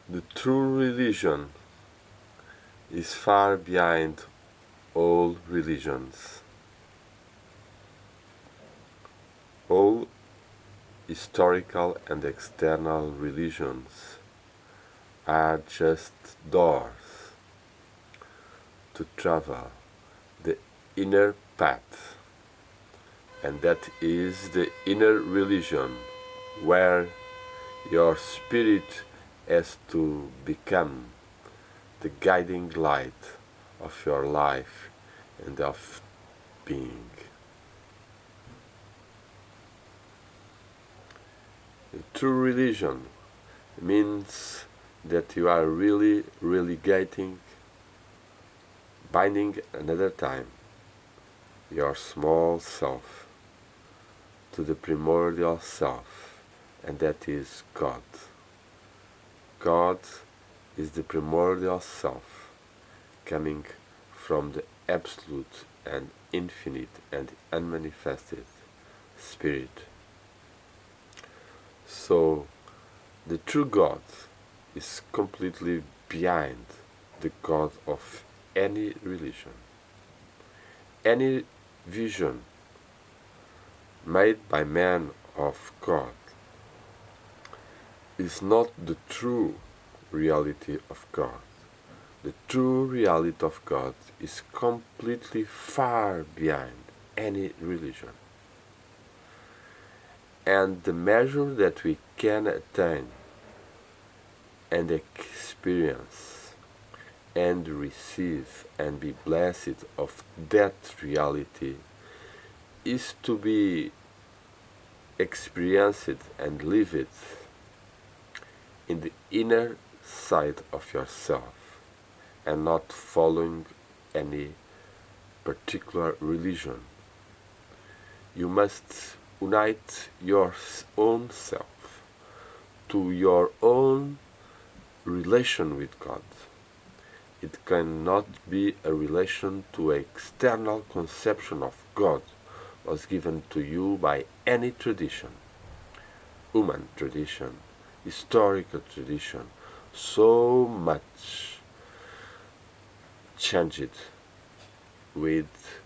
The true religion is far behind all religions. All historical and external religions are just doors to travel the inner path, and that is the inner religion where your spirit has to become the guiding light of your life and of being. The true religion means that you are really binding another time your small self to the primordial self, and that is God. God is the primordial self, coming from the absolute and infinite and unmanifested Spirit. So, the true God is completely behind the God of any religion. Any vision made by man of God is not the true reality of God. The true reality of God is completely far behind any religion. And the measure that we can attain and experience and receive and be blessed of that reality is to be experienced and lived in the inner side of yourself, and not following any particular religion. You must unite your own self to your own relation with God. It cannot be a relation to an external conception of God was given to you by any tradition, human tradition, historical tradition, so much changed with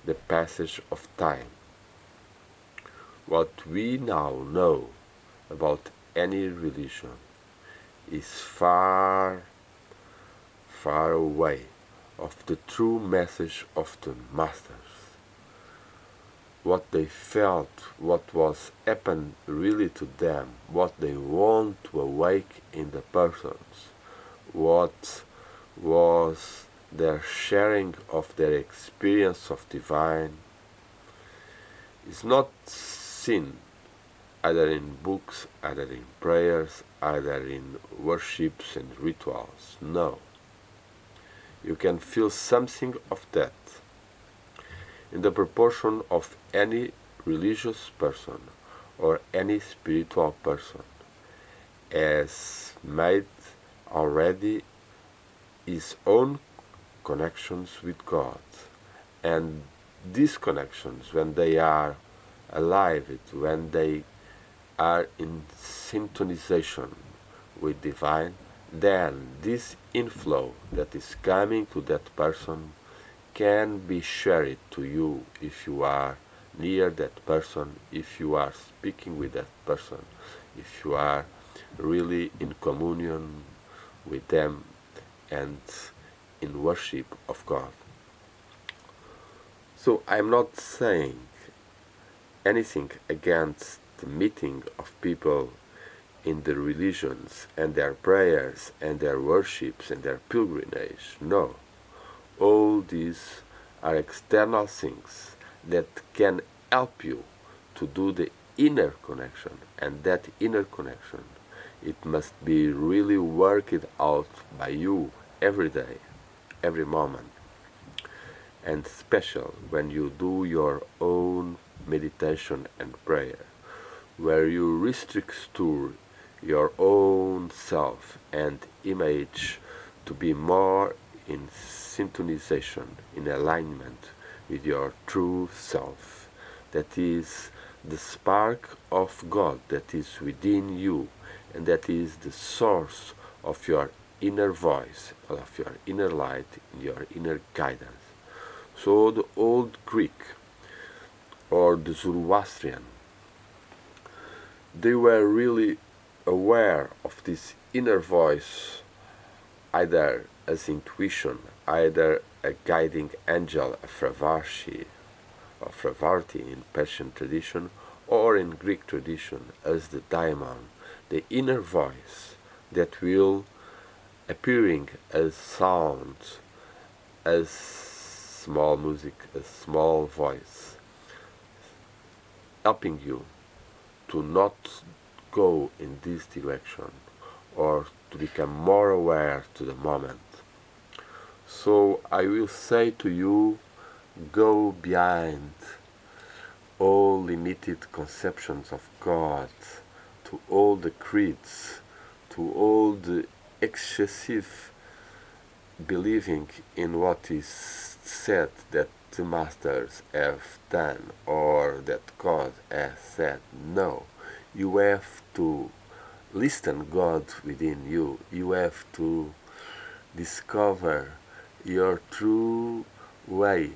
the passage of time. What we now know about any religion is far away of the true message of the masters. What they felt, what was happened really to them, what they want to awake in the persons, what was their sharing of their experience of divine, is not seen either in books, either in prayers, either in worships and rituals. No. You can feel something of that in the proportion of any religious person or any spiritual person has made already his own connections with God. And these connections, when they are alive, when they are in synchronization with divine, then this inflow that is coming to that person can be shared to you if you are near that person, if you are speaking with that person, if you are really in communion with them and in worship of God. So I'm not saying anything against the meeting of people in the religions and their prayers and their worships and their pilgrimage. No. All these are external things that can help you to do the inner connection, and that inner connection, it must be really worked out by you every day, every moment, and special when you do your own meditation and prayer, where you restructure your own self and image to be more in synchronization, in alignment with your true self. That is the spark of God that is within you, and that is the source of your inner voice, of your inner light, your inner guidance. So the old Greek or the Zoroastrian, they were really aware of this inner voice, either as intuition, either a guiding angel, a Fravarshi, or Fravarti in Persian tradition, or in Greek tradition as the daimon, the inner voice that will appearing as sound, as small music, as small voice, helping you to not go in this direction or to become more aware to the moment. So I will say to you, go behind all limited conceptions of God, to all the creeds, to all the excessive believing in what is said that the masters have done or that God has said. No, you have to listen God within you. You have to discover your true way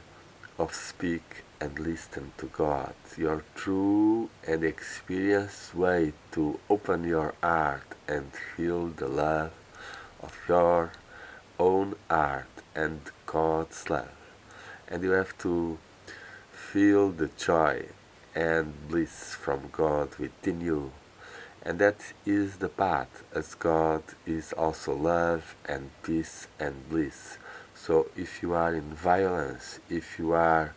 of speak and listen to God, your true and experienced way to open your heart and feel the love of your own heart and God's love. And you have to feel the joy and bliss from God within you. And that is the path, as God is also love and peace and bliss. So if you are in violence, if you are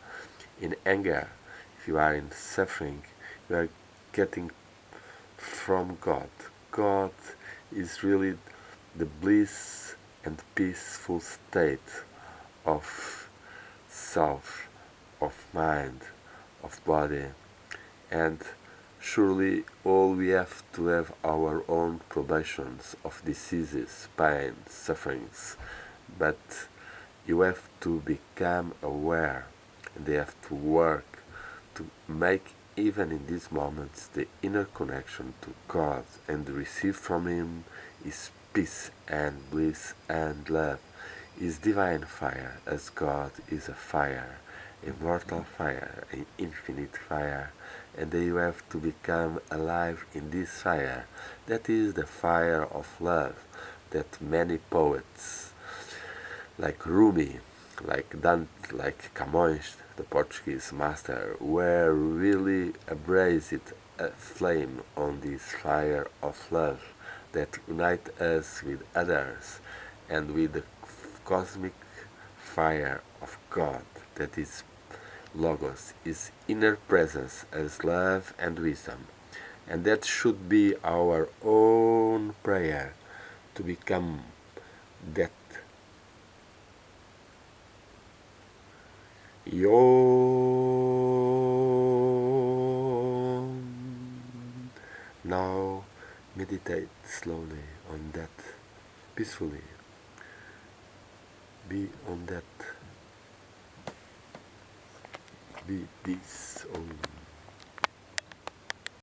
in anger, if you are in suffering, you are getting from God. God is really the bliss and peaceful state of self, of mind, of body. And surely all we have to have our own probations of diseases, pain, sufferings, but you have to become aware, and they have to work to make even in these moments the inner connection to God and receive from Him His peace and bliss and love, His divine fire, as God is a fire, immortal fire, an infinite fire, and you have to become alive in this fire. That is the fire of love that many poets, like Rumi, like Dante, like Camões, the Portuguese master, were really embraced a flame on this fire of love that unite us with others and with the cosmic fire of God, that is Logos, His inner presence as love and wisdom. And that should be our own prayer, to become that. Yom. Now meditate slowly on that, peacefully. Be on that. Be peace. Om.